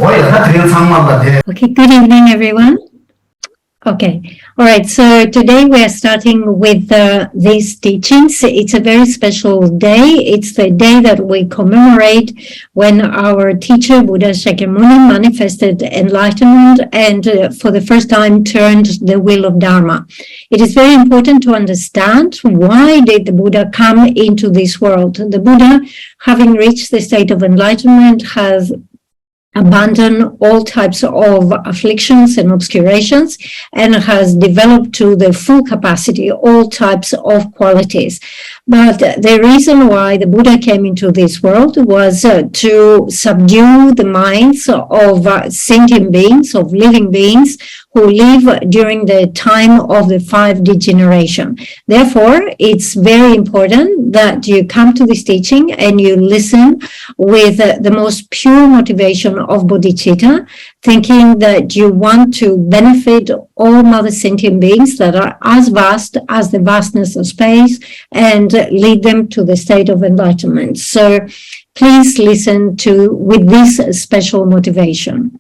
Okay, good evening, everyone. Okay, all right, so today we are starting with these teachings. It's a very special day. It's the day that we commemorate when our teacher, Buddha Shakyamuni, manifested enlightenment and for the first time turned the wheel of Dharma. It is very important to understand why did the Buddha come into this world. The Buddha, having reached the state of enlightenment, has abandoned all types of afflictions and obscurations and has developed to the full capacity all types of qualities. But the reason why the Buddha came into this world was to subdue the minds of sentient beings, of living beings who live during the time of the 5D generation. Therefore, it's very important that you come to this teaching and you listen with the most pure motivation of bodhicitta, thinking that you want to benefit all mother sentient beings that are as vast as the vastness of space and lead them to the state of enlightenment. So please listen with this special motivation.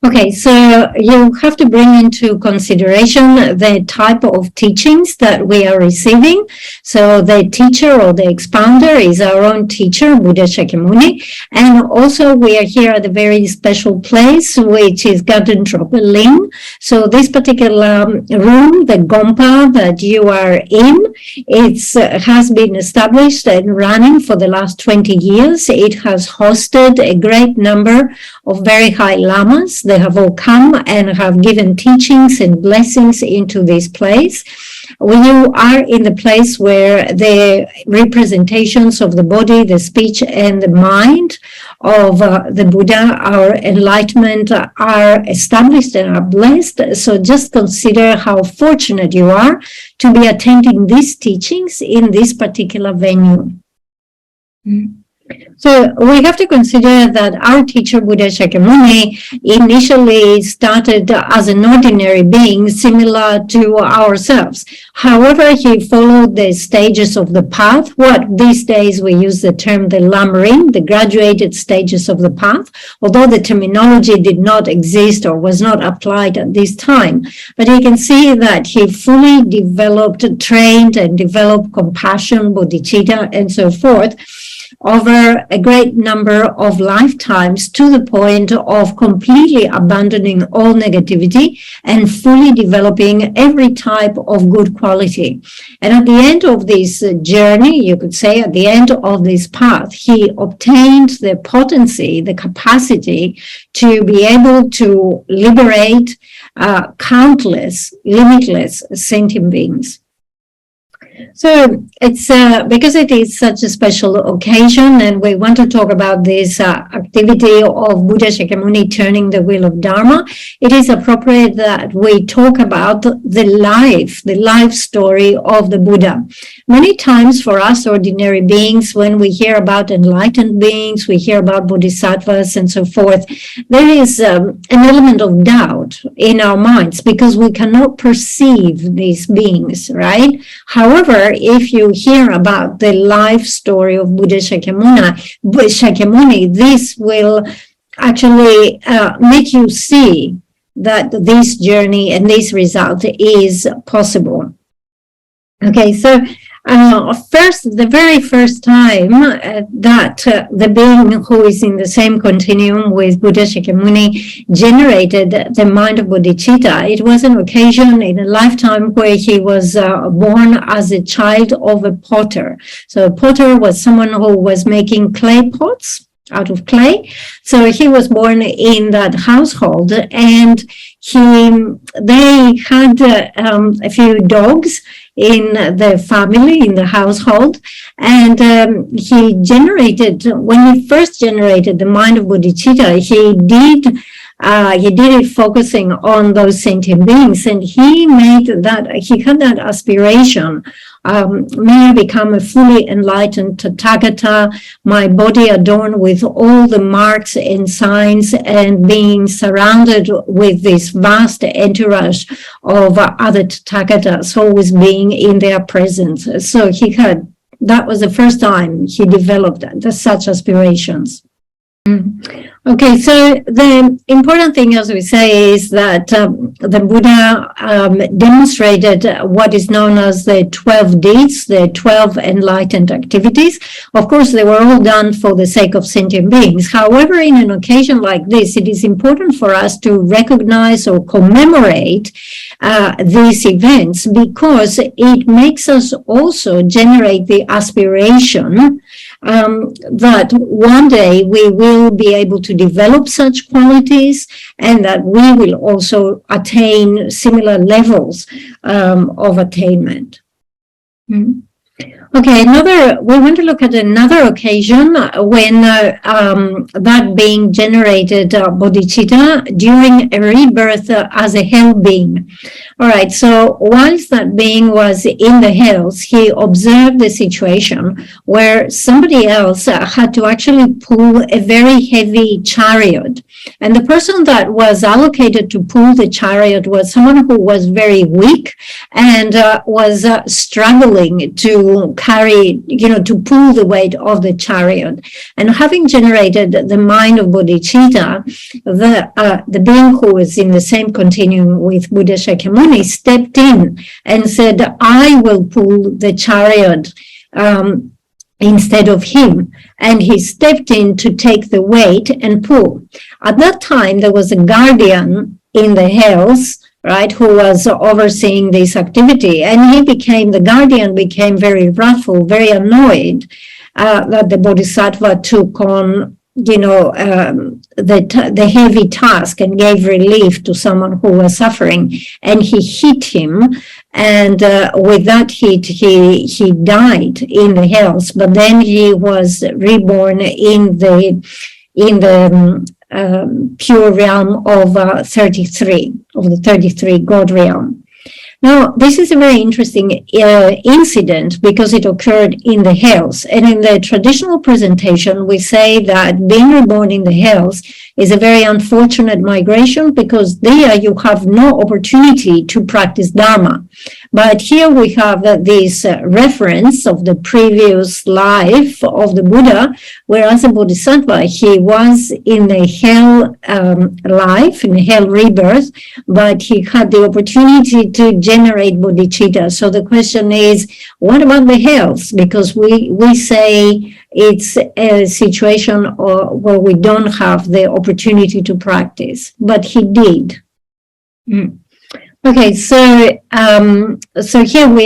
Okay, so you have to bring into consideration the type of teachings that we are receiving. So the teacher or the expounder is our own teacher, Buddha Shakyamuni. And also we are here at a very special place, which is Garden Drop Ling. So this particular room, the Gompa that you are in, it has been established and running for the last 20 years. It has hosted a great number of very high lamas. They have all come and have given teachings and blessings into this place. You are in the place where the representations of the body, the speech, and the mind of the Buddha, our enlightenment, are established and are blessed. So just consider how fortunate you are to be attending these teachings in this particular venue. So we have to consider that our teacher, Buddha Shakyamuni, initially started as an ordinary being similar to ourselves. However, he followed the stages of the path. What these days we use the term the Lam Rim, the graduated stages of the path, although the terminology did not exist or was not applied at this time. But you can see that he fully developed, trained and developed compassion, bodhicitta, and so forth, over a great number of lifetimes to the point of completely abandoning all negativity and fully developing every type of good quality. And at the end of this journey, you could say at the end of this path, he obtained the potency, the capacity to be able to liberate countless, limitless sentient beings. So it's because it is such a special occasion and we want to talk about this activity of Buddha Shakyamuni turning the wheel of Dharma, it is appropriate that we talk about the life story of the Buddha. Many times for us ordinary beings, when we hear about enlightened beings, we hear about bodhisattvas and so forth, there is an element of doubt in our minds because we cannot perceive these beings, right? However, if you hear about the life story of Buddha Shakyamuni, this will actually make you see that this journey and this result is possible. Okay, so the very first time that the being who is in the same continuum with Buddha Shakyamuni generated the mind of bodhicitta, it was an occasion in a lifetime where he was born as a child of a potter. So a potter was someone who was making clay pots out of clay. So he was born in that household and they had a few dogs in the family, in the household, and when he first generated the mind of bodhicitta, he did it focusing on those sentient beings, and he had that aspiration, may I become a fully enlightened Tathagata, my body adorned with all the marks and signs and being surrounded with this vast entourage of other Tathagatas, always being in their presence. So that was the first time he developed such aspirations. Okay, so the important thing, as we say, is that the Buddha demonstrated what is known as the 12 deeds, the 12 enlightened activities. Of course, they were all done for the sake of sentient beings. However, in an occasion like this, it is important for us to recognize or commemorate these events, because it makes us also generate the aspiration that one day we will be able to develop such qualities, and that we will also attain similar levels of attainment. Okay, we want to look at another occasion when that being generated bodhicitta during a rebirth as a hell being. All right, so whilst that being was in the hells, he observed the situation where somebody else had to actually pull a very heavy chariot. And the person that was allocated to pull the chariot was someone who was very weak and was struggling to carry, to pull the weight of the chariot. And having generated the mind of bodhicitta, the being who was in the same continuum with Buddha Shakyamuni stepped in and said, I will pull the chariot instead of him. And he stepped in to take the weight and pull. At that time, there was a guardian in the hells, right, who was overseeing this activity. And the guardian became very wrathful, very annoyed that the bodhisattva took on, the heavy task and gave relief to someone who was suffering. And he hit him. And with that hit, he died in the hells. But then he was reborn in the pure realm of 33, of the 33 God realm. Now, this is a very interesting incident because it occurred in the hells. And in the traditional presentation, we say that being reborn in the hells is a very unfortunate migration, because there you have no opportunity to practice Dharma. But here we have this reference of the previous life of the Buddha, whereas the Bodhisattva, he was in a hell life, in a hell rebirth, but he had the opportunity to generate bodhicitta. So the question is, what about the hells? Because we say it's a situation where we don't have the opportunity to practice, but he did. Okay, so here we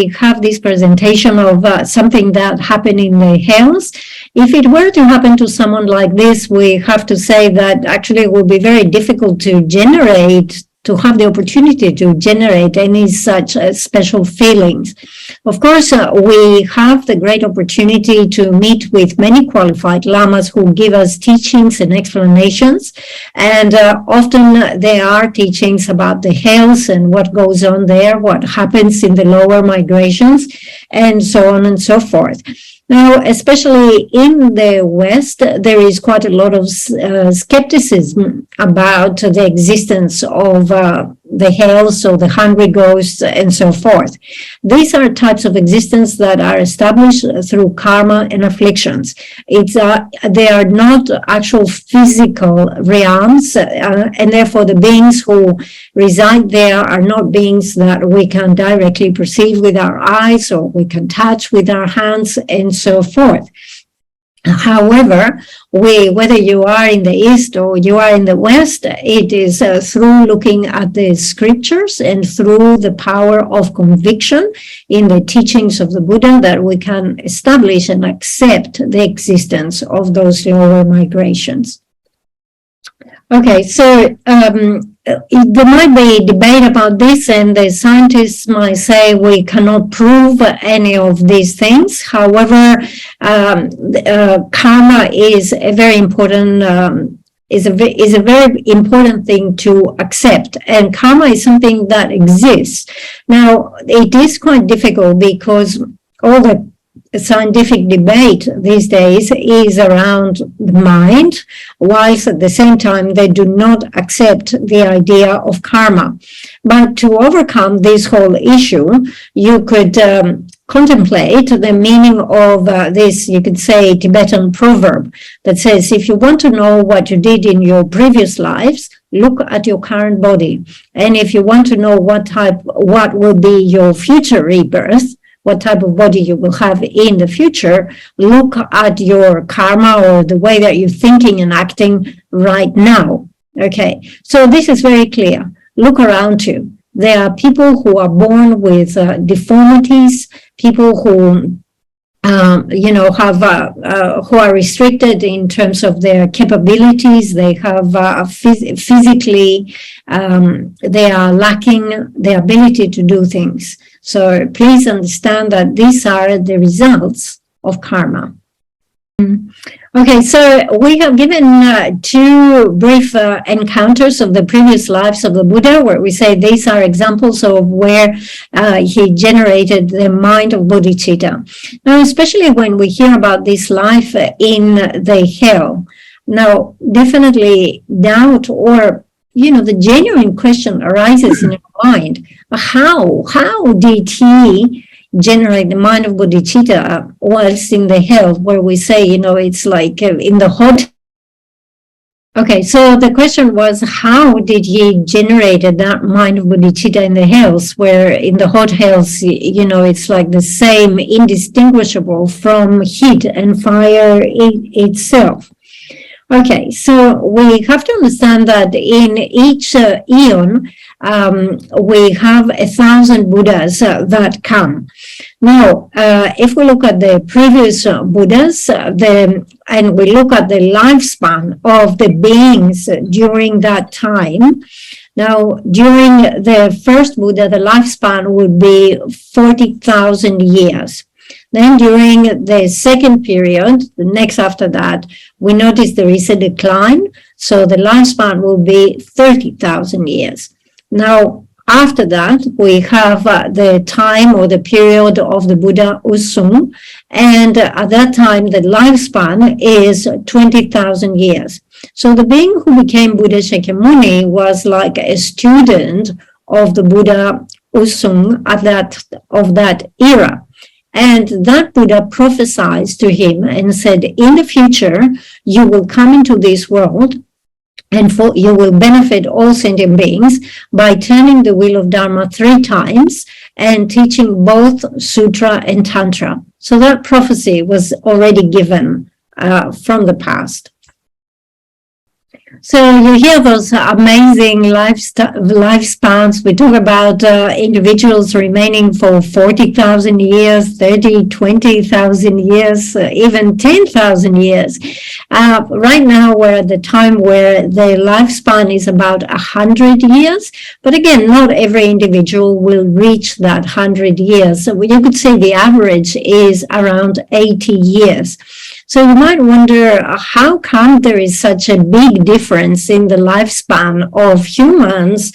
have this presentation of something that happened in the hells. If it were to happen to someone like this, we have to say that actually it will be very difficult to have the opportunity to generate any such special feelings. Of course, we have the great opportunity to meet with many qualified lamas who give us teachings and explanations. And often there are teachings about the hells and what goes on there, what happens in the lower migrations, and so on and so forth. Now, especially in the West, there is quite a lot of skepticism about the existence of the hells or the hungry ghosts and so forth. These are types of existence that are established through karma and afflictions. They are not actual physical realms, and therefore the beings who reside there are not beings that we can directly perceive with our eyes or we can touch with our hands and so forth. However, whether you are in the East or you are in the West, it is through looking at the scriptures and through the power of conviction in the teachings of the Buddha that we can establish and accept the existence of those lower migrations. Okay, so there might be debate about this, and the scientists might say we cannot prove any of these things. However, karma is a very important is a very important thing to accept, and karma is something that exists. Now, it is quite difficult because all the scientific debate these days is around the mind, whilst at the same time they do not accept the idea of karma. But to overcome this whole issue, you could contemplate the meaning of this, you could say, Tibetan proverb that says, if you want to know what you did in your previous lives, look at your current body. And if you want to know what will be your future rebirth, what type of body you will have in the future, look at your karma or the way that you're thinking and acting right now. Okay, so this is very clear. Look around you. There are people who are born with deformities, people who who are restricted in terms of their capabilities. They have physically, they are lacking the ability to do things. So please understand that these are the results of karma. Okay, so we have given two brief encounters of the previous lives of the Buddha, where we say these are examples of where he generated the mind of bodhicitta. Now, especially when we hear about this life in the hell, now definitely doubt or the genuine question arises in our mind: how did he generate the mind of bodhicitta whilst in the hell, where we say, it's like in the hot. Okay, so the question was, how did he generate that mind of bodhicitta in the hells, where in the hot hells, it's like the same, indistinguishable from heat and fire itself. Okay, so we have to understand that in each eon, we have 1,000 Buddhas that come. Now, if we look at the previous Buddhas, and we look at the lifespan of the beings during that time, now, during the first Buddha, the lifespan would be 40,000 years. Then during the second period, the next after that, we notice there is a decline. So the lifespan will be 30,000 years. Now, after that, we have the time or the period of the Buddha Usung. And at that time, the lifespan is 20,000 years. So the being who became Buddha Shakyamuni was like a student of the Buddha Usung of that era. And that Buddha prophesied to him and said, in the future, you will come into this world and you will benefit all sentient beings by turning the wheel of Dharma 3 times and teaching both Sutra and Tantra. So that prophecy was already given from the past. So you hear those amazing lifespans. We talk about individuals remaining for 40,000 years, 30, 20,000 years, even 10,000 years. Right now, we're at the time where the lifespan is about 100 years. But again, not every individual will reach that 100 years. So you could say the average is around 80 years. So you might wonder, how come there is such a big difference in the lifespan of humans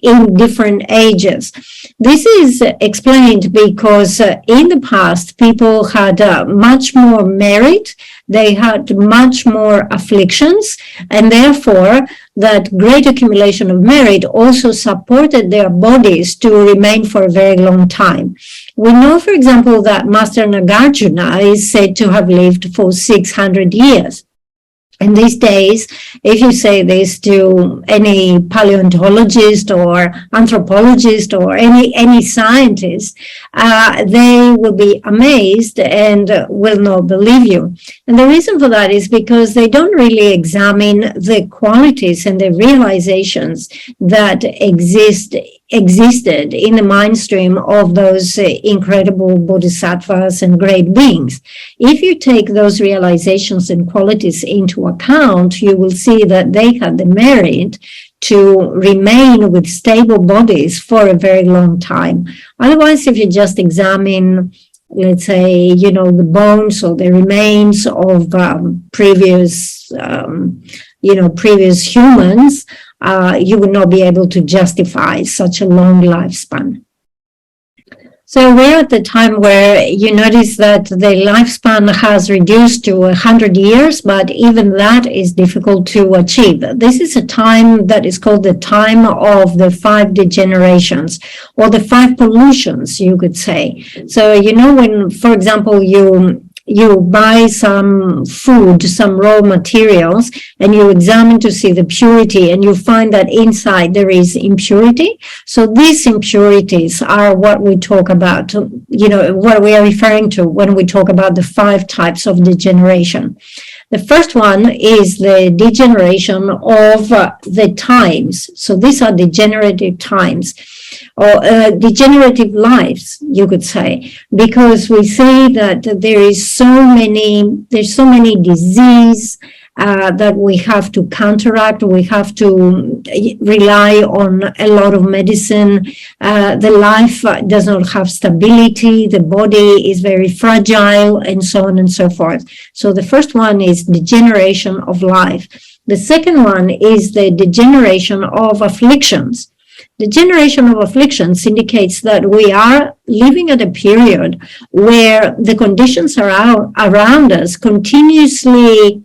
in different ages? This is explained because in the past, people had much more merit, they had much more afflictions, and therefore that great accumulation of merit also supported their bodies to remain for a very long time. We know, for example, that Master Nagarjuna is said to have lived for 600 years. And these days, if you say this to any paleontologist or anthropologist or any scientist, they will be amazed and will not believe you. And the reason for that is because they don't really examine the qualities and the realizations that existed in the mind stream of those incredible bodhisattvas and great beings. If you take those realizations and qualities into account, you will see that they had the merit to remain with stable bodies for a very long time. Otherwise, if you just examine, let's say, the bones or the remains of previous humans, you would not be able to justify such a long lifespan. So we're at the time where you notice that the lifespan has reduced to 100 years, but even that is difficult to achieve. This is a time that is called the time of the 5 degenerations, or the 5 pollutions, you could say. So, you know, when, for example, you buy some food, some raw materials, and you examine to see the purity, and you find that inside there is impurity. So these impurities are what we talk about, you know, what we are referring to when we talk about the 5 types of degeneration. The first one is the degeneration of the times. So these are degenerative times, or degenerative lives, you could say, because we say that there's so many disease that we have to counteract. We have to rely on a lot of medicine. The life does not have stability. The body is very fragile, and so on and so forth. So the first one is degeneration of life. The second one is the degeneration of afflictions. The generation of afflictions indicates that we are living at a period where the conditions around us continuously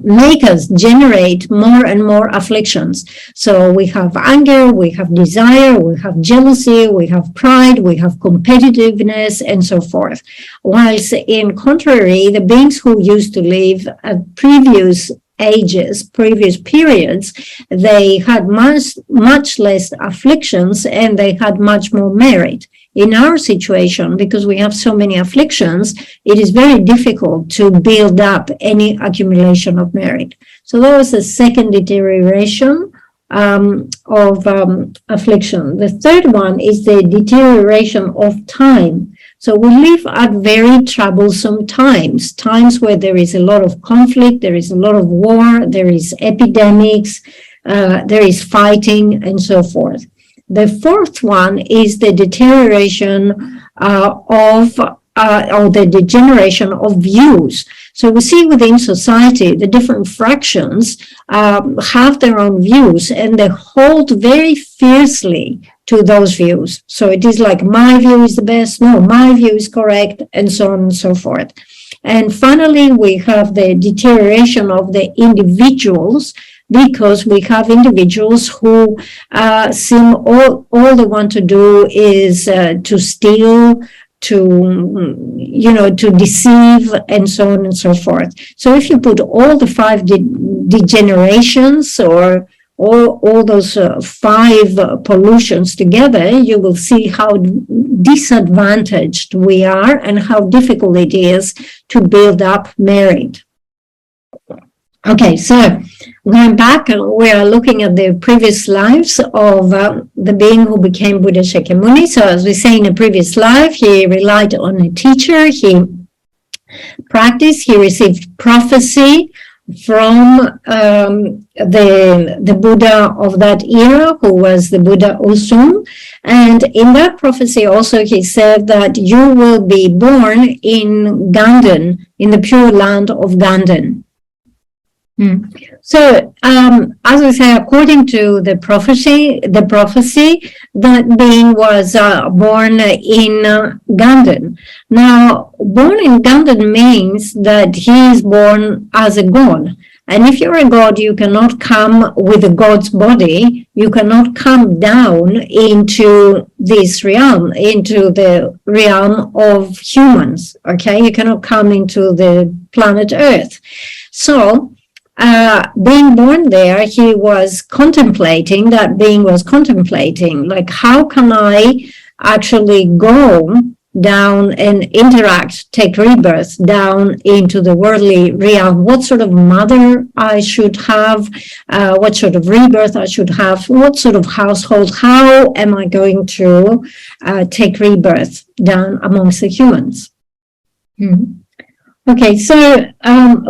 make us generate more and more afflictions. So we have anger, we have desire, we have jealousy, we have pride, we have competitiveness, and so forth. Whilst in contrary, the beings who used to live at previous periods, they had much less afflictions, and they had much more merit. In our situation, because we have so many afflictions, it is very difficult to build up any accumulation of merit. So that was the second deterioration of affliction. The third one is the deterioration of time. So we live at very troublesome times where there is a lot of conflict, there is a lot of war, there is epidemics, there is fighting, and so forth. The fourth one is the deterioration or the degeneration of views. So we see within society, the different fractions have their own views, and they hold very fiercely to those views. So it is like, my view is the best, no, my view is correct, and so on and so forth. And finally, we have the deterioration of the individuals, because we have individuals who seem all they want to do is to steal, to deceive, and so on and so forth. So if you put all the 5 degenerations, or all those 5 pollutions together, you will see how disadvantaged we are and how difficult it is to build up merit. Okay, so going back, we are looking at the previous lives of the being who became Buddha Shakyamuni. So as we say, in a previous life, he relied on a teacher, he practiced, he received prophecy from the Buddha of that era, who was the Buddha Usum. And in that prophecy also, he said that you will be born in Ganden, in the pure land of Ganden. So, as we say, according to the prophecy, that being was born in Ganden. Now, born in Ganden means that he is born as a god. And if you're a god, you cannot come with a god's body. You cannot come down into this realm, into the realm of humans. Okay, you cannot come into the planet Earth. So, being born there, he was contemplating, that being was contemplating, like, how can I actually go down and interact, take rebirth down into the worldly realm? What sort of mother I should have, what sort of rebirth I should have, what sort of household, how am I going to take rebirth down amongst the humans? Okay, so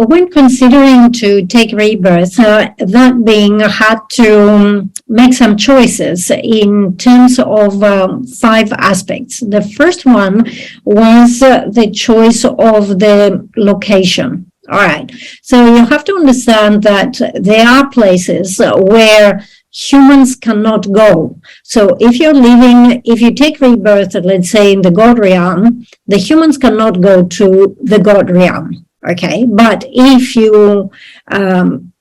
when considering to take rebirth, that being had to make some choices in terms of 5 aspects. The first one was the choice of the location. All right, so you have to understand that there are places where humans cannot go. So if you take rebirth, let's say in the God realm, the humans cannot go to the God realm. Okay, but if you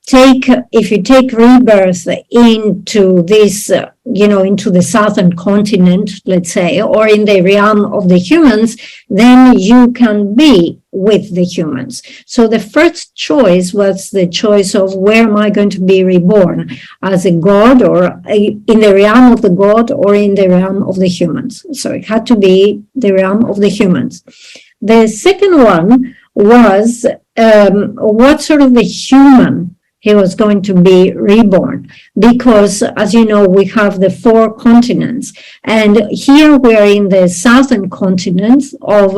take rebirth into this, into the southern continent, let's say, or in the realm of the humans, then you can be with the humans. So the first choice was the choice of where am I going to be reborn, as a god, or in the realm of the god, or in the realm of the humans. So it had to be the realm of the humans. The second one was what sort of a human he was going to be reborn, because as you know, we have the 4 continents, and here we're in the southern continent of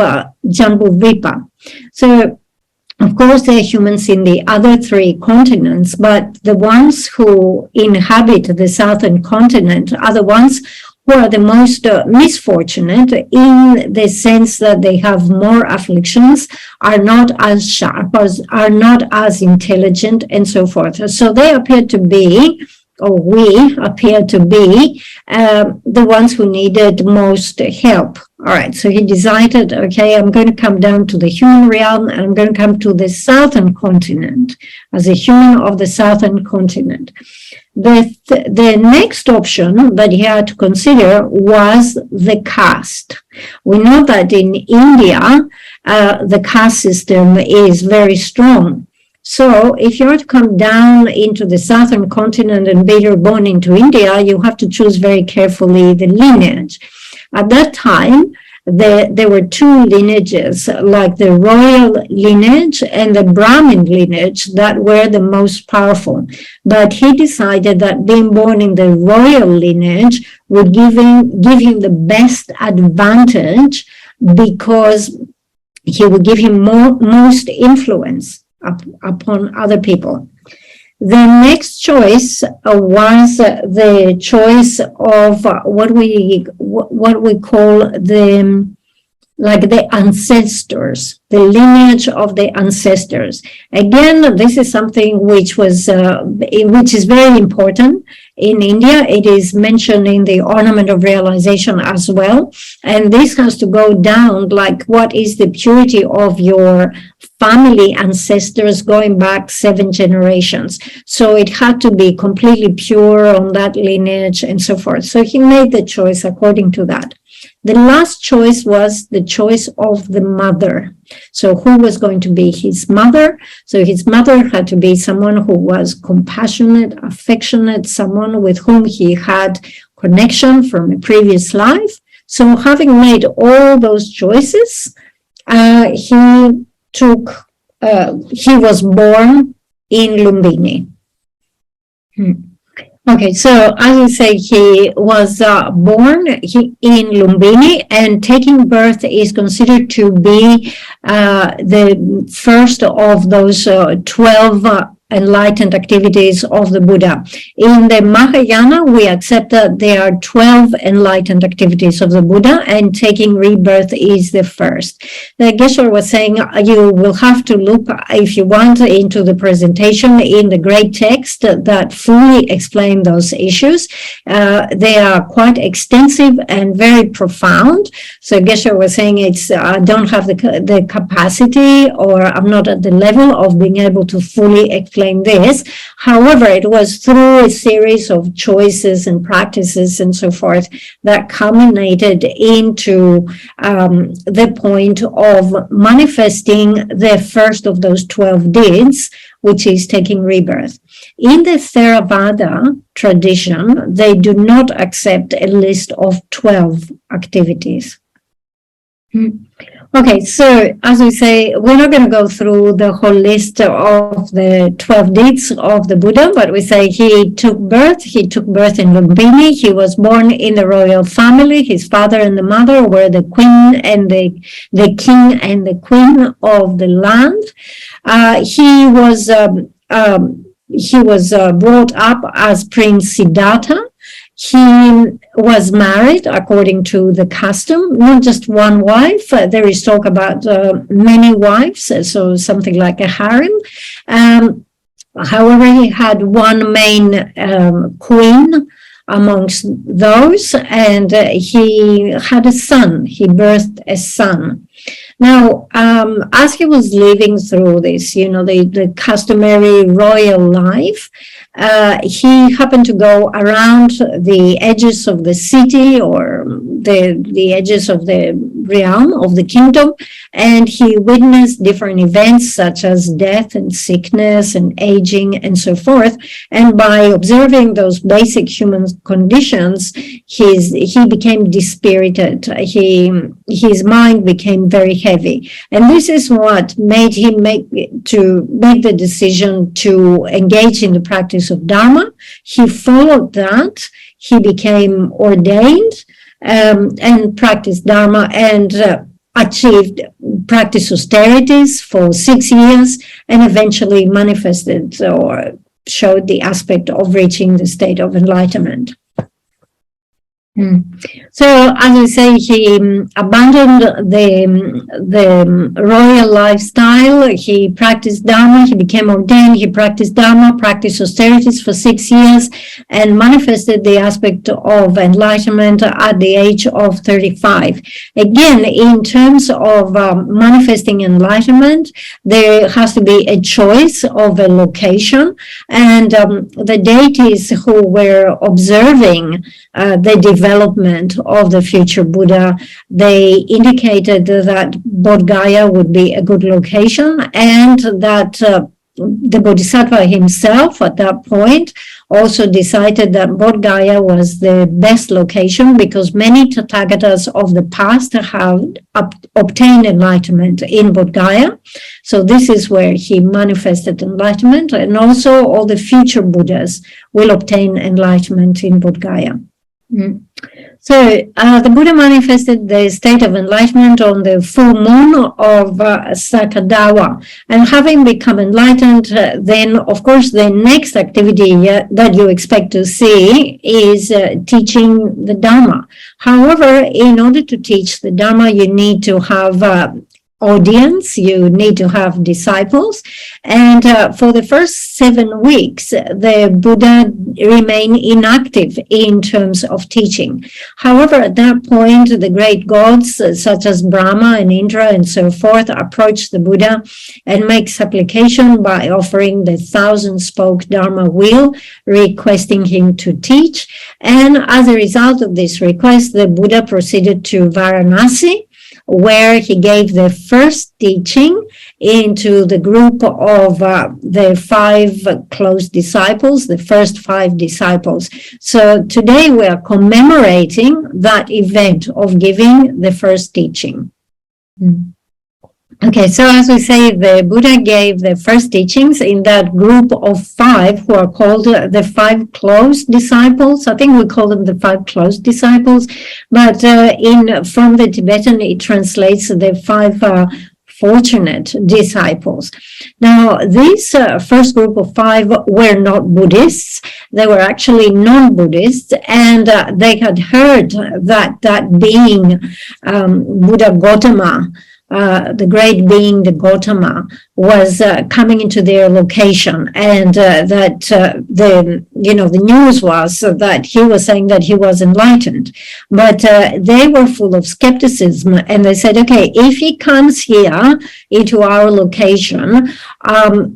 Jambudvipa. So of course there are humans in the other 3 continents, but the ones who inhabit the southern continent are the ones who are the most misfortunate, in the sense that they have more afflictions, are not as sharp, are not as intelligent, and so forth. So they appear to be, or we appear to be, the ones who needed most help. All right, so he decided, okay, I'm going to come down to the human realm, and I'm going to come to the southern continent as a human of the southern continent. The next option that he had to consider was the caste. We know that in India, the caste system is very strong. So if you are to come down into the southern continent and be reborn into India, you have to choose very carefully the lineage. At that time, there were 2 lineages, like the royal lineage and the Brahmin lineage, that were the most powerful. But he decided that being born in the royal lineage would give him the best advantage, because he would give him most influence upon other people. The next choice was the choice of what we call the ancestors, the lineage of the ancestors. Again, this is something which is very important in India. It is mentioned in the Ornament of Realization as well. And this has to go down, like what is the purity of your family ancestors going back 7 generations. So it had to be completely pure on that lineage and so forth. So he made the choice according to that. The last choice was the choice of the mother. So who was going to be his mother? So his mother had to be someone who was compassionate, affectionate, someone with whom he had connection from a previous life. So having made all those choices, he was born in Lumbini. Okay, so as I say, he was born in Lumbini, and taking birth is considered to be the first of those 12 enlightened activities of the Buddha. In the Mahayana, we accept that there are 12 enlightened activities of the Buddha, and taking rebirth is the first. The Geshe was saying you will have to look, if you want, into the presentation in the great text that fully explain those issues. They are quite extensive and very profound. So Geshe was saying I don't have the capacity, or I'm not at the level of being able to fully explain this. However, it was through a series of choices and practices and so forth that culminated into the point of manifesting the first of those 12 deeds, which is taking rebirth. In the Theravada tradition, they do not accept a list of 12 activities. Okay, so as we say, we're not going to go through the whole list of the 12 deeds of the Buddha, but we say he took birth in Lumbini. He was born in the royal family. His father and the mother were the queen and the king and the queen of the land. He was brought up as Prince Siddhartha. He was married according to the custom, not just one wife. There is talk about many wives, so something like a harem. However, he had one main queen amongst those, and he had a son. He birthed a son. Now, as he was living through this, the customary royal life, he happened to go around the edges of the city or the edges of the realm of the kingdom, and he witnessed different events such as death and sickness and aging and so forth. And by observing those basic human conditions, he became dispirited. His mind became very heavy, and this is what made him make the decision to engage in the practice of Dharma. He followed that. He became ordained and practiced Dharma and achieved practice austerities for 6 years, and eventually manifested or showed the aspect of reaching the state of enlightenment. So, as I say, he abandoned the royal lifestyle. He practiced Dharma. He became ordained. He practiced Dharma, practiced austerities for 6 years, and manifested the aspect of enlightenment at the age of 35. Again, in terms of manifesting enlightenment, there has to be a choice of a location, and the deities who were observing the development of the future Buddha, they indicated that Bodh Gaya would be a good location, and that the Bodhisattva himself at that point also decided that Bodh Gaya was the best location because many Tathagatas of the past have obtained enlightenment in Bodh Gaya. So this is where he manifested enlightenment, and also all the future Buddhas will obtain enlightenment in Bodh Gaya. So the Buddha manifested the state of enlightenment on the full moon of Sakadawa, and having become enlightened, then of course the next activity that you expect to see is teaching the Dharma. However, in order to teach the Dharma, you need to have audience, you need to have disciples, and for the first 7 weeks the Buddha remained inactive in terms of teaching. However, at that point the great gods such as Brahma and Indra and so forth approach the Buddha and make supplication by offering the 1,000-spoke Dharma wheel, requesting him to teach. And as a result of this request, the Buddha proceeded to Varanasi, where he gave the first teaching into the group of the 5 close disciples, the first 5 disciples. So today we are commemorating that event of giving the first teaching. Okay, so as we say, the Buddha gave the first teachings in that group of 5 who are called the 5 close disciples. I think we call them the 5 close disciples, but from the Tibetan it translates the 5 fortunate disciples. Now, this first group of 5 were not Buddhists. They were actually non-Buddhists, and they had heard that being Buddha Gautama, the great being, the Gautama, was coming into their location, and that the news was that he was saying that he was enlightened, but they were full of skepticism, and they said, okay, if he comes here into our location,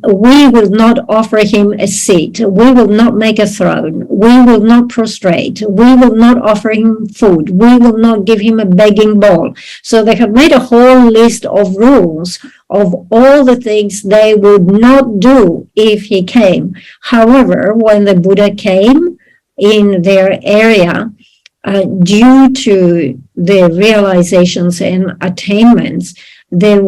we will not offer him a seat, we will not make a throne, we will not prostrate, we will not offer him food, we will not give him a begging bowl. So they have made a whole list of rules of all the things they would not do if he came. However, when the Buddha came in their area, due to the realizations and attainments, it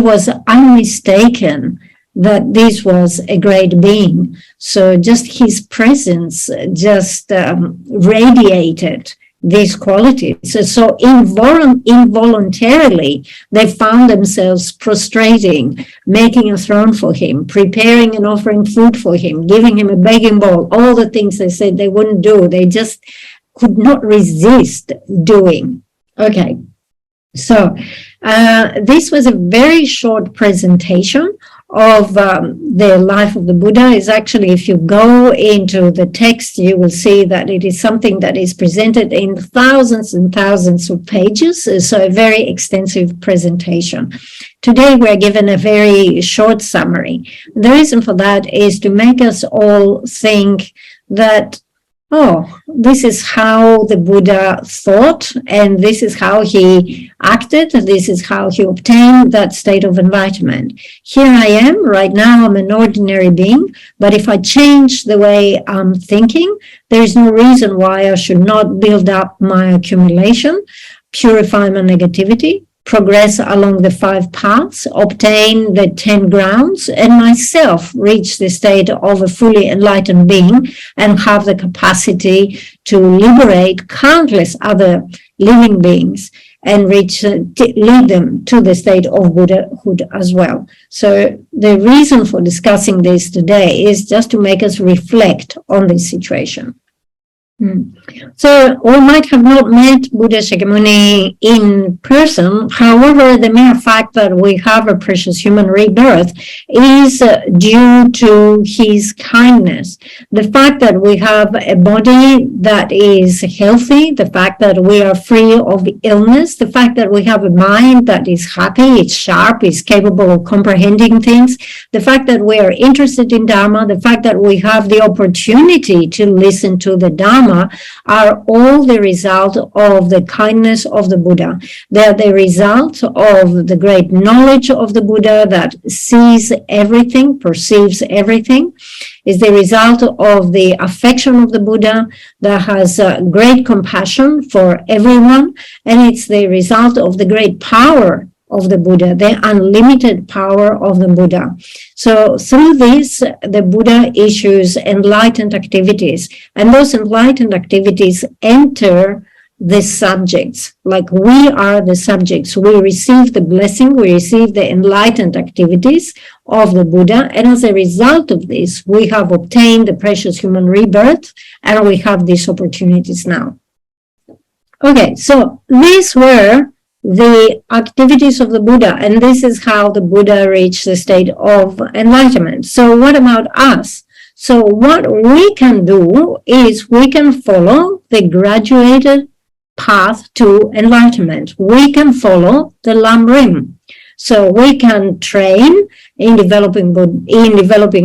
was unmistaken that this was a great being. So just his presence just radiated these qualities. So involuntarily, they found themselves prostrating, making a throne for him, preparing and offering food for him, giving him a begging bowl, all the things they said they wouldn't do. They just could not resist doing. Okay. So this was a very short presentation of the life of the Buddha is actually, if you go into the text, you will see that it is something that is presented in thousands and thousands of pages, so a very extensive presentation. Today, we're given a very short summary. The reason for that is to make us all think that, oh, this is how the Buddha thought, and this is how he acted, this is how he obtained that state of enlightenment. Here I am, right now I'm an ordinary being, but if I change the way I'm thinking, there is no reason why I should not build up my accumulation, purify my negativity, progress along the 5 paths, obtain the 10 grounds, and myself reach the state of a fully enlightened being and have the capacity to liberate countless other living beings and lead them to the state of Buddhahood as well. So the reason for discussing this today is just to make us reflect on this situation. So we might have not met Buddha Shakyamuni in person. However, the mere fact that we have a precious human rebirth is due to his kindness. The fact that we have a body that is healthy, the fact that we are free of illness, the fact that we have a mind that is happy, it's sharp, it's capable of comprehending things, the fact that we are interested in Dharma, the fact that we have the opportunity to listen to the Dharma are all the result of the kindness of the Buddha. They are the result of the great knowledge of the Buddha that sees everything, perceives everything. Is the result of the affection of the Buddha that has great compassion for everyone, and it's the result of the great power of the Buddha, the unlimited power of the Buddha. So through this, the Buddha issues enlightened activities, and those enlightened activities enter the subjects, like we are the subjects. We receive the blessing, we receive the enlightened activities of the Buddha, and as a result of this, we have obtained the precious human rebirth, and we have these opportunities now. Okay, so these were the activities of the Buddha, and this is how the Buddha reached the state of enlightenment. So what about us? So what we can do is we can follow the graduated path to enlightenment. We can follow the Lam Rim. So we can train in developing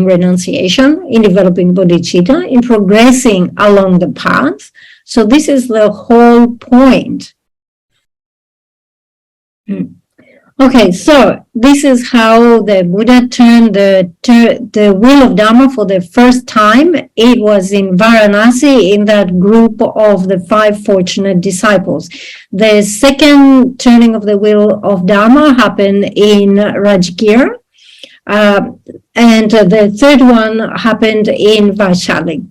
renunciation, in developing bodhicitta, in progressing along the path. So this is the whole point. Okay, so this is how the Buddha turned the wheel of Dharma for the first time. It was in Varanasi, in that group of the 5 fortunate disciples. The second turning of the wheel of Dharma happened in Rajgir, and the third one happened in Vaishali.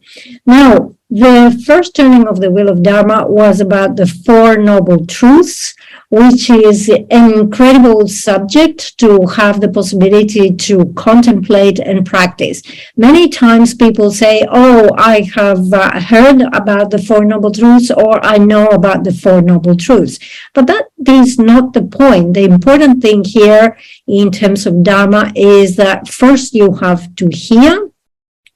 Now, the first turning of the wheel of Dharma was about the 4 noble truths, which is an incredible subject to have the possibility to contemplate and practice. Many times people say, oh, I have heard about the 4 noble truths, or I know about the 4 noble truths. But that is not the point. The important thing here in terms of Dharma is that first you have to hear,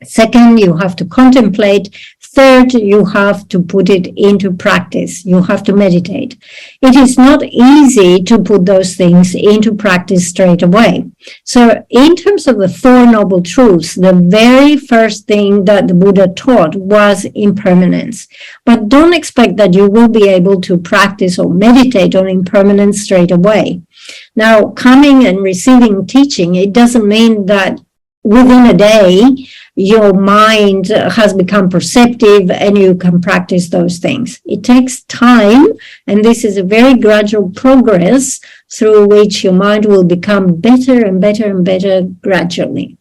second you have to contemplate, third, you have to put it into practice. You have to meditate. It is not easy to put those things into practice straight away. So in terms of the 4 noble truths, the very first thing that the Buddha taught was impermanence. But don't expect that you will be able to practice or meditate on impermanence straight away. Now, coming and receiving teaching, it doesn't mean that within a day, your mind has become perceptive and you can practice those things. It takes time, and this is a very gradual progress through which your mind will become better and better and better gradually.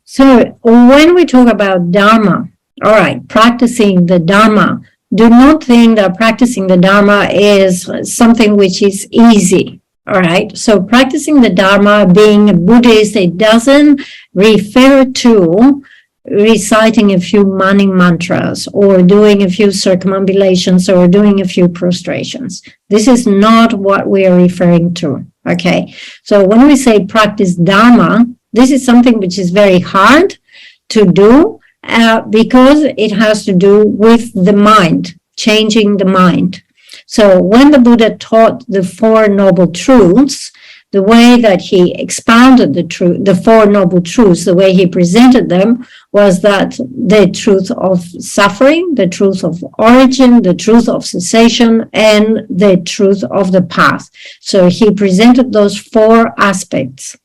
So when we talk about Dharma, all right, practicing the Dharma, do not think that practicing the Dharma is something which is easy. All right, so practicing the Dharma, being a Buddhist, it doesn't refer to reciting a few morning mantras or doing a few circumambulations or doing a few prostrations. This is not what we are referring to. Okay, so when we say practice Dharma, this is something which is very hard to do because it has to do with the mind, changing the mind. So when the Buddha taught the Four Noble Truths, the way that he expounded the Four Noble Truths, the way he presented them, was that the truth of suffering, the truth of origin, the truth of cessation, and the truth of the path. So he presented those four aspects.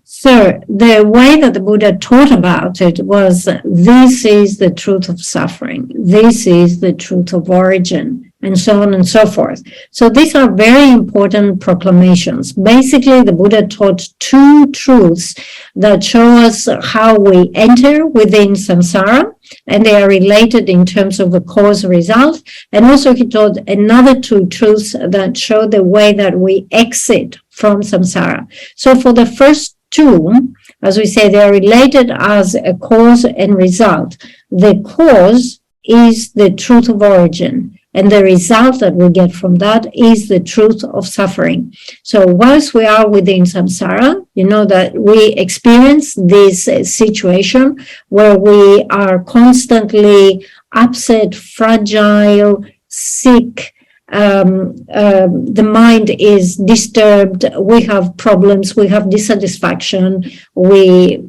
So the way that the Buddha taught about it was, this is the truth of suffering, this is the truth of origin, and so on and so forth. So these are very important proclamations. Basically, the Buddha taught two truths that show us how we enter within samsara, and they are related in terms of the cause-result. And also he taught another two truths that show the way that we exit from samsara. So for the first two, as we say, they are related as a cause and result. The cause is the truth of origin, and the result that we get from that is the truth of suffering. So whilst we are within samsara, you know that we experience this situation where we are constantly upset, fragile, sick, the mind is disturbed, we have problems, we have dissatisfaction, we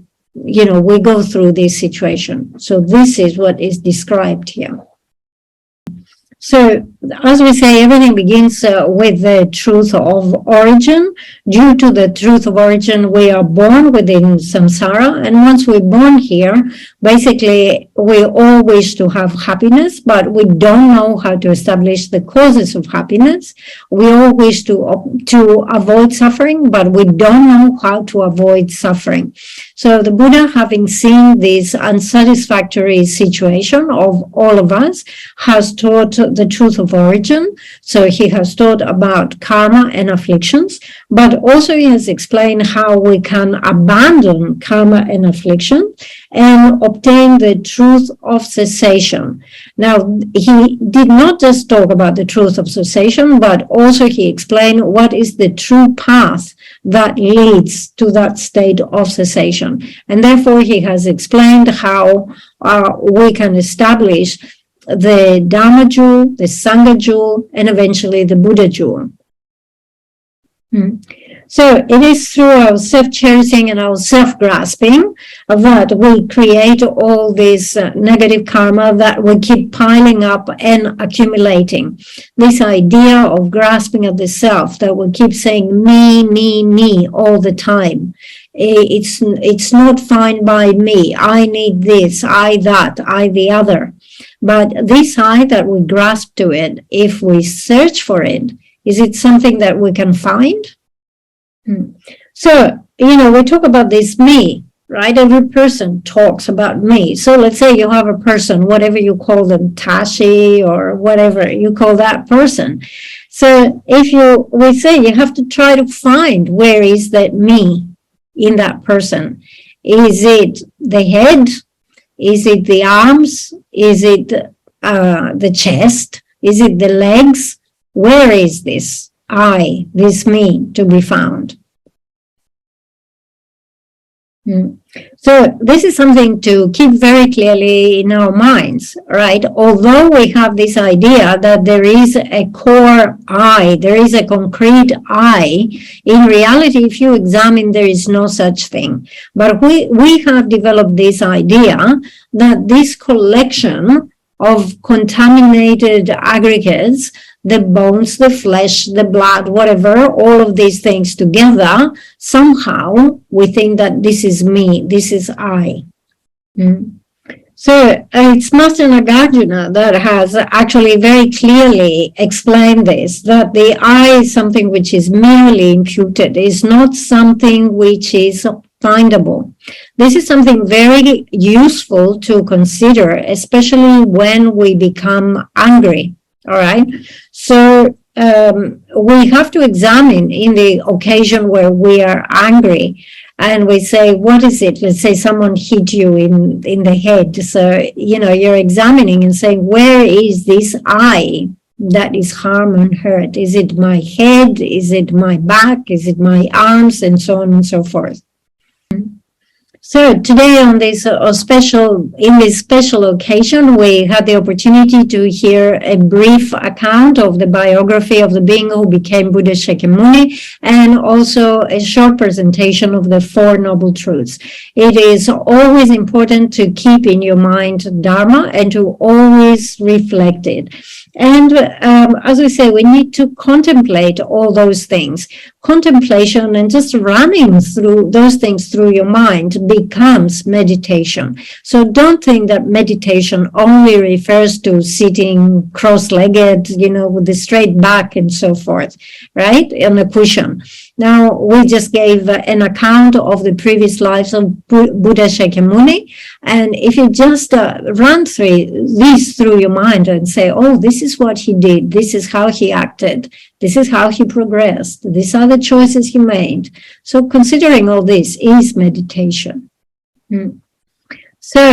go through this situation. So this is what is described here. So, as we say, everything begins with the truth of origin. Due to the truth of origin, we are born within samsara. And once we're born here, basically, we all wish to have happiness, but we don't know how to establish the causes of happiness. We all wish to avoid suffering, but we don't know how to avoid suffering. So the Buddha, having seen this unsatisfactory situation of all of us, has taught the truth of origin. So he has taught about karma and afflictions, but also he has explained how we can abandon karma and affliction and obtain the truth of cessation. Now, he did not just talk about the truth of cessation, but also he explained what is the true path that leads to that state of cessation. And therefore, he has explained how we can establish the Dharma jewel, the Sangha jewel, and eventually the Buddha jewel. So it is through our self-cherishing and our self-grasping that we create all this negative karma that we keep piling up and accumulating. This idea of grasping at the self, that we keep saying me all the time. It's not fine by me. I need this, I that, I the other. But this I that we grasp to it, if we search for it, is it something that we can find? So, we talk about this me, right? Every person talks about me. So let's say you have a person, whatever you call them, Tashi or whatever you call that person. So we say you have to try to find where is that me in that person. Is it the head? Is it the arms? Is it the chest? Is it the legs? Where is this I, this me, to be found? So this is something to keep very clearly in our minds, right? Although we have this idea that there is a core I, there is a concrete I, in reality, if you examine, there is no such thing. But we have developed this idea that this collection of contaminated aggregates, the bones, the flesh, the blood, whatever, all of these things together, somehow we think that this is me, this is I. So it's Master Nagarjuna that has actually very clearly explained this, that the I is something which is merely imputed, is not something which is findable. This is something very useful to consider, especially when we become angry. All right. So we have to examine in the occasion where we are angry and we say, what is it? Let's say someone hit you in the head. So, you're examining and saying, where is this I that is harm and hurt? Is it my head? Is it my back? Is it my arms? And so on and so forth. So today on this special occasion, we had the opportunity to hear a brief account of the biography of the being who became Buddha Shakyamuni, and also a short presentation of the Four Noble Truths. It is always important to keep in your mind Dharma and to always reflect it. And as we say, we need to contemplate all those things. Contemplation and just running through those things through your mind becomes meditation. So don't think that meditation only refers to sitting cross-legged, with the straight back and so forth, right, on a cushion. Now, we just gave an account of the previous lives of Buddha Shakyamuni. And if you just run through your mind and say, oh, this is what he did, this is how he acted, this is how he progressed, these are the choices he made. So considering all this is meditation. So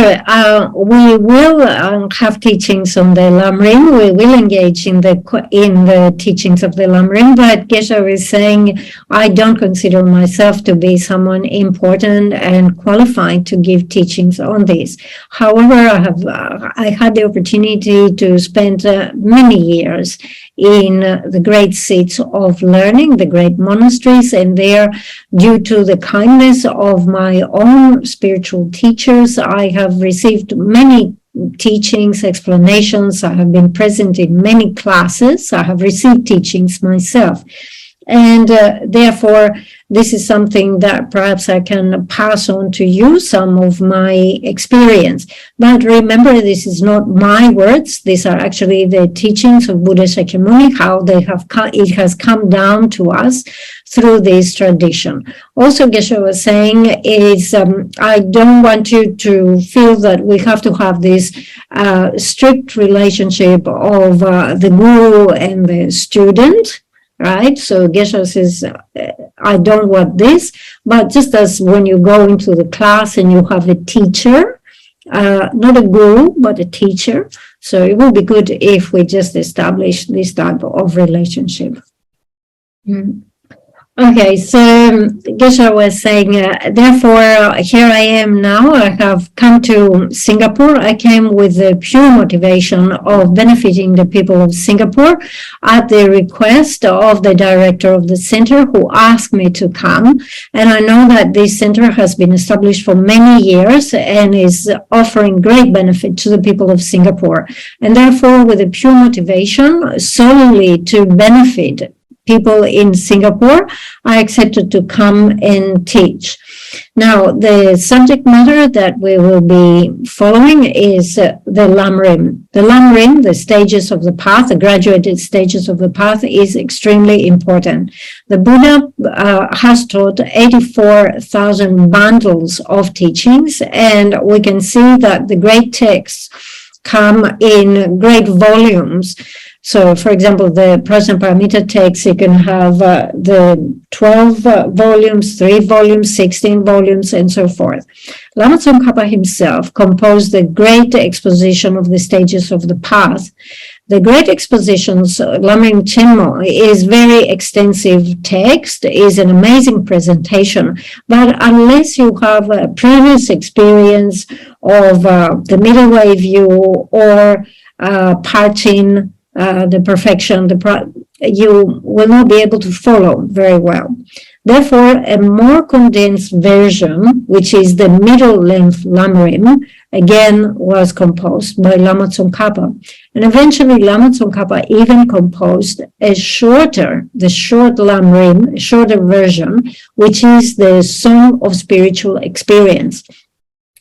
we will have teachings on the Lam Rim. We will engage in the teachings of the Lam Rim, but Geshe is saying, I don't consider myself to be someone important and qualified to give teachings on this. However, I had the opportunity to spend many years in the great seats of learning, the great monasteries, and there, due to the kindness of my own spiritual teachers, I have received many teachings, explanations. I have been present in many classes. I have received teachings myself. And therefore, this is something that perhaps I can pass on to you, some of my experience. But remember, this is not my words. These are actually the teachings of Buddha Shakyamuni, how it has come down to us through this tradition. Also, Geshe was saying is, I don't want you to feel that we have to have this strict relationship of the guru and the student. Right? So Geshe says, I don't want this, but just as when you go into the class and you have a teacher, not a guru, but a teacher. So it will be good if we just establish this type of relationship. Okay, so Geshe was saying, therefore, here I am now. I have come to Singapore. I came with the pure motivation of benefiting the people of Singapore at the request of the director of the center who asked me to come. And I know that this center has been established for many years and is offering great benefit to the people of Singapore. And therefore, with a pure motivation solely to benefit people in Singapore, I accepted to come and teach. Now, the subject matter that we will be following is the Lam Rim. The Lam Rim, the stages of the path, the graduated stages of the path, is extremely important. The Buddha has taught 84,000 bundles of teachings, and we can see that the great texts come in great volumes. So, for example, the Prajnaparamita text, you can have the 12 volumes, 3 volumes, 16 volumes, and so forth. Lama Tsongkhapa himself composed the great exposition of the stages of the path. The great expositions, Lamrim Chenmo, is very extensive text, is an amazing presentation, but unless you have a previous experience of the middle way view or parting, the perfection, you will not be able to follow very well. Therefore, a more condensed version, which is the middle-length Lam Rim, again was composed by Lama Tsongkhapa. And eventually, Lama Tsongkhapa even composed the short Lam Rim, a shorter version, which is the Song of Spiritual Experience.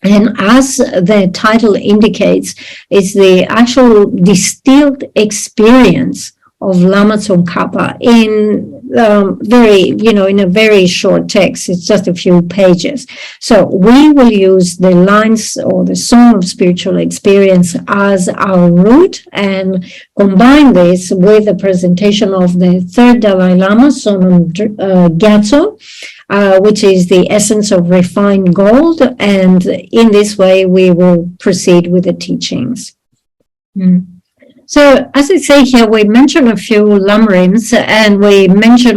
And as the title indicates, it's the actual distilled experience of Lama Tsongkhapa in in a very short text. It's just a few pages. So we will use the lines or the Song of Spiritual Experience as our root and combine this with the presentation of the third Dalai Lama, Sonam Gyatso, which is the essence of refined gold. And in this way, we will proceed with the teachings. So as I say here, we mentioned a few Lamrims, and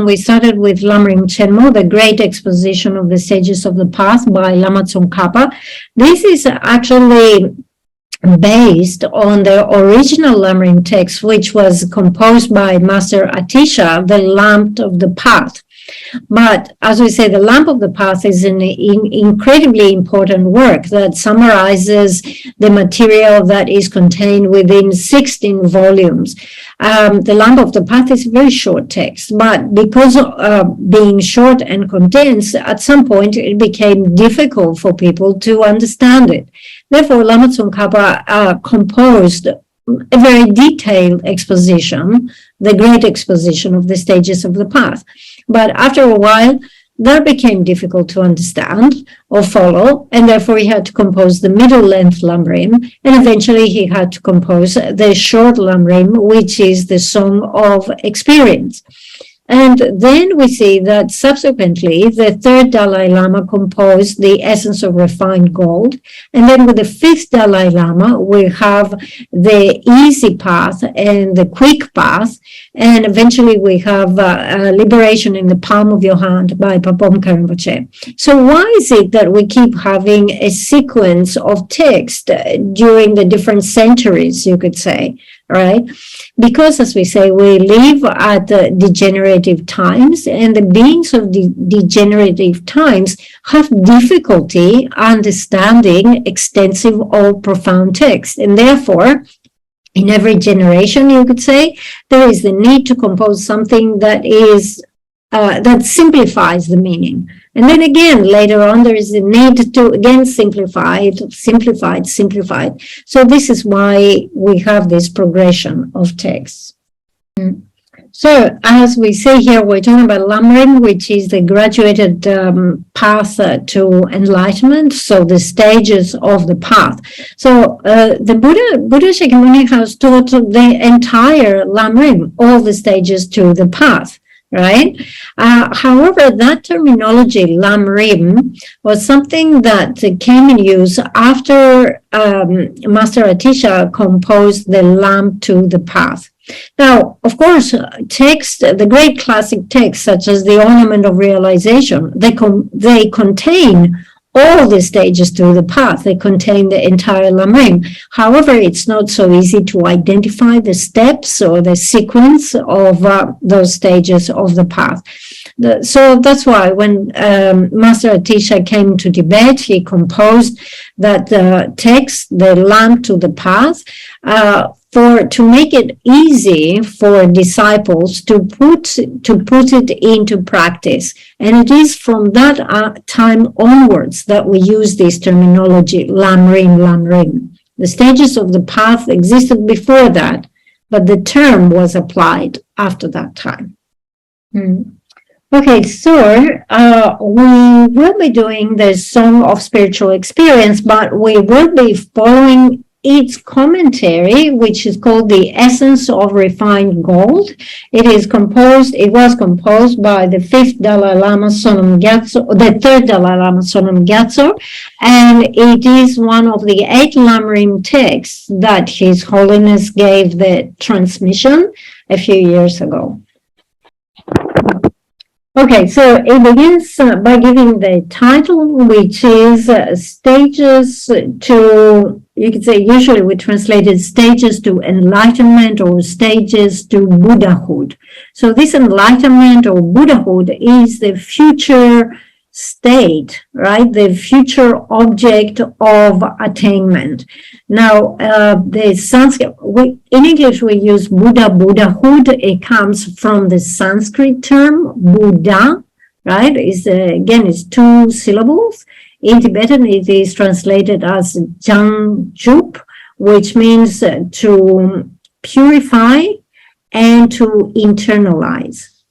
we started with Lamrim Chenmo, the great exposition of the stages of the path by Lama Tsongkhapa. This is actually based on the original Lamrim text, which was composed by Master Atisha, the Lamp of the Path. But as we say, the Lamp of the Path is an incredibly important work that summarizes the material that is contained within 16 volumes. The Lamp of the Path is a very short text, but because being short and condensed, at some point it became difficult for people to understand it. Therefore, Lama Tsongkhapa composed a very detailed exposition, the great exposition of the stages of the path. But after a while, that became difficult to understand or follow, and therefore he had to compose the middle-length Lam Rim, and eventually he had to compose the short Lam Rim, which is the Song of Experience. And then we see that subsequently, the third Dalai Lama composed the Essence of Refined Gold. And then with the fifth Dalai Lama, we have the Easy Path and the Quick Path. And eventually we have Liberation in the Palm of Your Hand by Pabomka Rinpoche. So why is it that we keep having a sequence of text during the different centuries, you could say, right? Because, as we say, we live at degenerative times, and the beings of the degenerative times have difficulty understanding extensive or profound text. And therefore, in every generation, you could say, there is the need to compose something that is that simplifies the meaning. And then again, later on, there is a need to, again, simplify it. So this is why we have this progression of texts. So as we say here, we're talking about Lamrim, which is the graduated path to enlightenment, so the stages of the path. So the Buddha Shakyamuni has taught the entire Lamrim, all the stages to the path. Right. However, that terminology, Lam Rim, was something that came in use after Master Atisha composed the Lamp to the Path. Now, of course, text, the great classic texts, such as the Ornament of Realization, they contain all the stages to the path. They contain the entire Lam Rim. However, it's not so easy to identify the steps or the sequence of those stages of the path. So that's why when Master Atisha came to Tibet, he composed that text, the Lamp to the Path, to make it easy for disciples to put it into practice. And it is from that time onwards that we use this terminology, Lam Rim, Lam Rim. The stages of the path existed before that, but the term was applied after that time. Okay, so we will be doing the Song of Spiritual Experience, but we will be following its commentary, which is called the Essence of Refined Gold. It was composed by the fifth Dalai Lama Sonam Gyatso, the third Dalai Lama Sonam Gyatso, and it is one of the 8 Lamrim texts that His Holiness gave the transmission a few years ago. Okay, so it begins by giving the title, which is Stages to, you could say, usually we translated Stages to Enlightenment or Stages to Buddhahood. So this enlightenment or Buddhahood is the future state, right? The future object of attainment. Now, the Sanskrit, in English we use Buddha, Buddhahood. It comes from the Sanskrit term Buddha, right? It's 2 syllables. In Tibetan, it is translated as Jangjup, which means to purify and to internalize.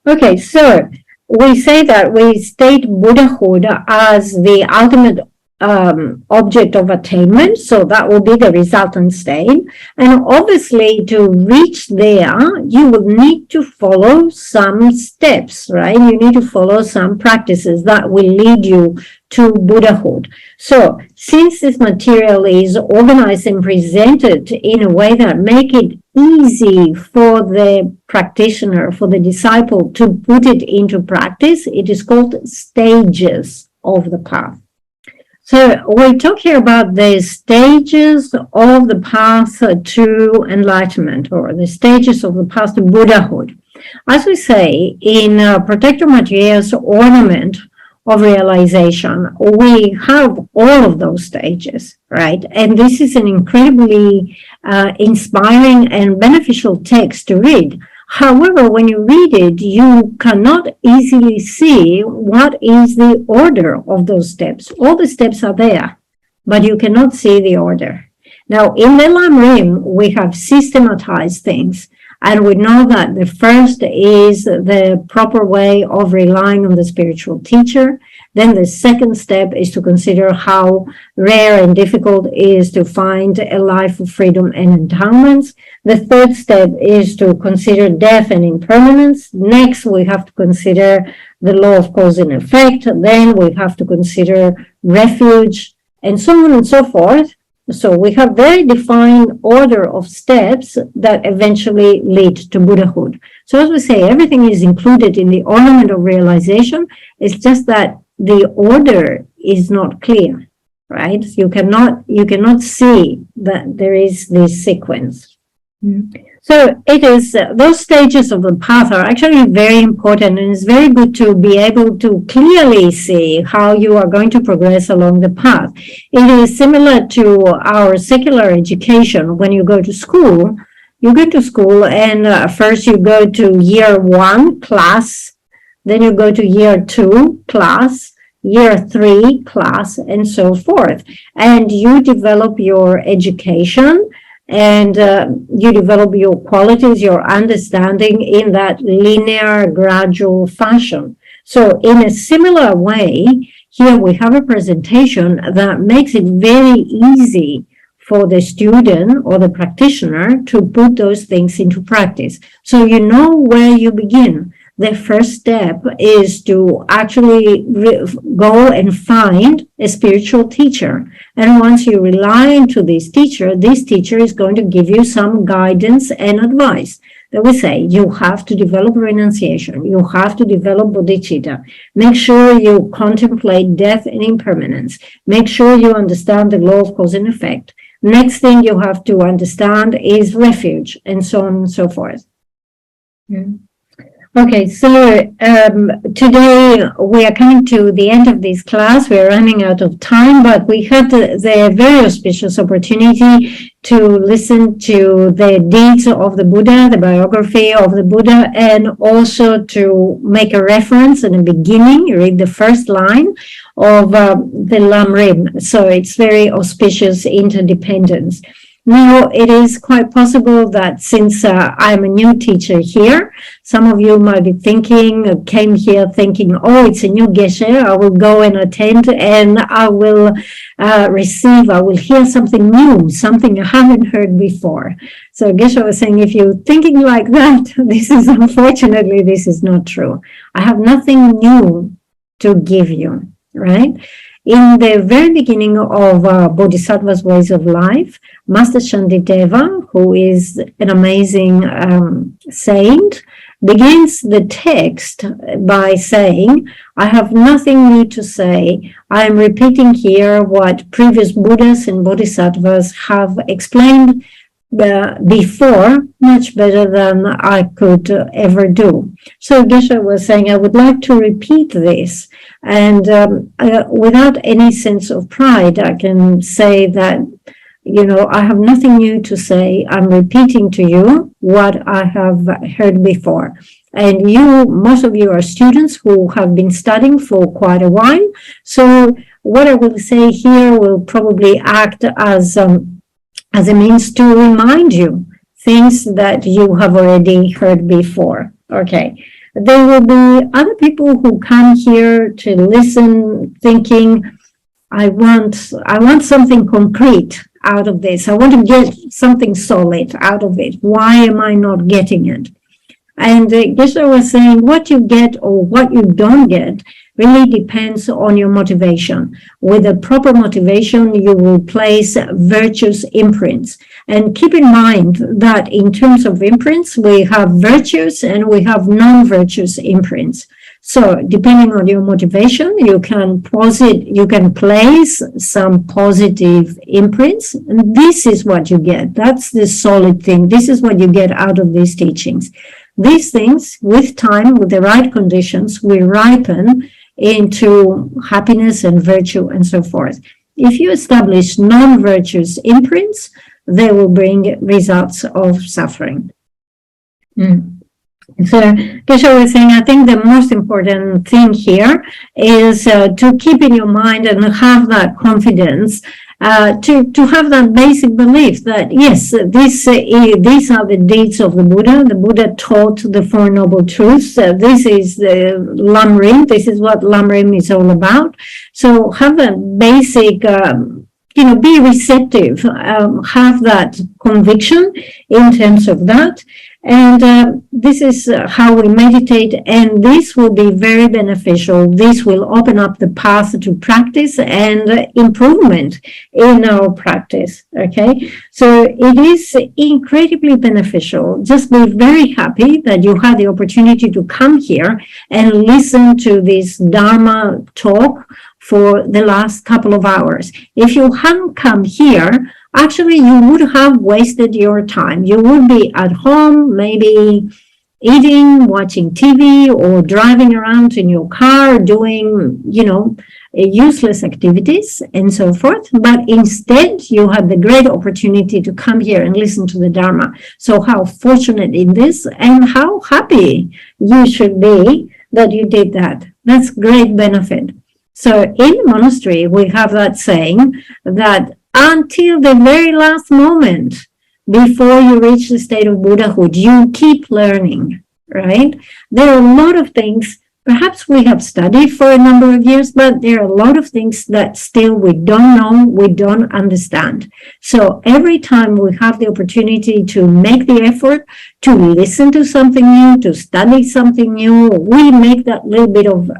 Okay, so we say that we state Buddhahood as the ultimate object of attainment, so that will be the resultant state. And obviously, to reach there, you will need to follow some steps, right? You need to follow some practices that will lead you to Buddhahood. So, since this material is organized and presented in a way that make it easy for the practitioner, for the disciple to put it into practice, it is called stages of the path. So we talk here about the stages of the path to enlightenment, or the stages of the path to Buddhahood. As we say in Protector Matria's ornament of realization, we have all of those stages, right? And this is an incredibly inspiring and beneficial text to read. However, when you read it, you cannot easily see what is the order of those steps. All the steps are there, but you cannot see the order. Now, in the Lam Rim, we have systematized things, and we know that the first is the proper way of relying on the spiritual teacher. Then the second step is to consider how rare and difficult it is to find a life of freedom and endowments. The third step is to consider death and impermanence. Next, we have to consider the law of cause and effect. Then we have to consider refuge, and so on and so forth. So we have very defined order of steps that eventually lead to Buddhahood. So as we say, everything is included in the ornament of realization. It's just that the order is not clear, right? You cannot see that there is this sequence. So it is, those stages of the path are actually very important, and it's very good to be able to clearly see how you are going to progress along the path. It is similar to our secular education. When you go to school, and first you go to year 1 class, then you go to year 2 class, year 3 class, and so forth. And you develop your education, and you develop your qualities, your understanding in that linear, gradual fashion. So in a similar way, here we have a presentation that makes it very easy for the student or the practitioner to put those things into practice. So you know where you begin. The first step is to actually go and find a spiritual teacher. And once you rely on this teacher is going to give you some guidance and advice. That we say, you have to develop renunciation. You have to develop bodhicitta. Make sure you contemplate death and impermanence. Make sure you understand the law of cause and effect. Next thing you have to understand is refuge, and so on and so forth. Okay, so today we are coming to the end of this class. We're running out of time, but we had the very auspicious opportunity to listen to the deeds of the Buddha, the biography of the Buddha, and also to make a reference in the beginning, read the first line of the Lam Rim. So it's very auspicious interdependence. Now, it is quite possible that since I'm a new teacher here, some of you might be came here thinking, oh, it's a new Geshe, I will go and attend and I will hear something new, something I haven't heard before. So Geshe was saying, if you're thinking like that, unfortunately, this is not true. I have nothing new to give you, right? In the very beginning of Bodhisattva's ways of life, Master Shantideva, who is an amazing saint, begins the text by saying, I have nothing new to say. I am repeating here what previous Buddhas and Bodhisattvas have explained before, much better than I could ever do. So Geshe was saying, I would like to repeat this. And without any sense of pride, I can say that, I have nothing new to say. I'm repeating to you what I have heard before. And most of you are students who have been studying for quite a while. So what I will say here will probably act as a means to remind you things that you have already heard before. Okay. There will be other people who come here to listen thinking, I want something concrete out of this. I want to get something solid out of it. Why am I not getting it? And Geshe was saying what you get or what you don't get really depends on your motivation. With a proper motivation, you will place virtuous imprints. And keep in mind that in terms of imprints, we have virtuous and we have non-virtuous imprints. So depending on your motivation, you can place some positive imprints. And this is what you get. That's the solid thing. This is what you get out of these teachings. These things, with time, with the right conditions, will ripen into happiness and virtue and so forth. If you establish non-virtuous imprints, they will bring results of suffering. So Geshe was saying, I think the most important thing here is to keep in your mind and have that confidence, to have that basic belief that, yes, these are the deeds of the Buddha. The Buddha taught the Four Noble Truths. This is the Lam Rim. This is what Lam Rim is all about. So have a basic be receptive, have that conviction in terms of that. And this is how we meditate, and this will be very beneficial. This will open up the path to practice and improvement in our practice, okay? So it is incredibly beneficial. Just be very happy that you had the opportunity to come here and listen to this Dharma talk for the last couple of hours. If you hadn't come here, actually, you would have wasted your time. You would be at home, maybe eating, watching TV, or driving around in your car, doing, useless activities and so forth. But instead, you had the great opportunity to come here and listen to the Dharma. So how fortunate in this, and how happy you should be that you did that. That's great benefit. So in the monastery, we have that saying that until the very last moment before you reach the state of Buddhahood, you keep learning, right? There are a lot of things, perhaps we have studied for a number of years, but there are a lot of things that still we don't know, we don't understand. So every time we have the opportunity to make the effort to listen to something new, to study something new, we make that little bit of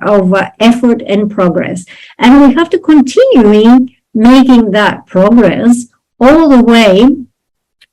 effort and progress. And we have to continue making that progress all the way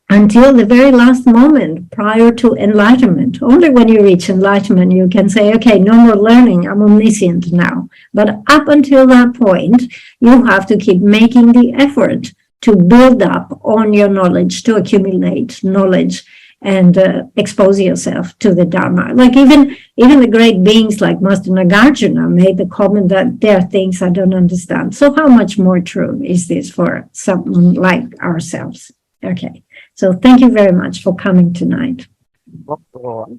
until the very last moment prior to enlightenment. Only when you reach enlightenment, you can say, okay, no more learning, I'm omniscient now. But up until that point, you have to keep making the effort to build up on your knowledge, to accumulate knowledge and expose yourself to the Dharma. Like even the great beings like Master Nagarjuna made the comment that there are things I don't understand. So how much more true is this for someone like ourselves? Okay, so thank you very much for coming tonight.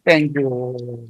Thank you.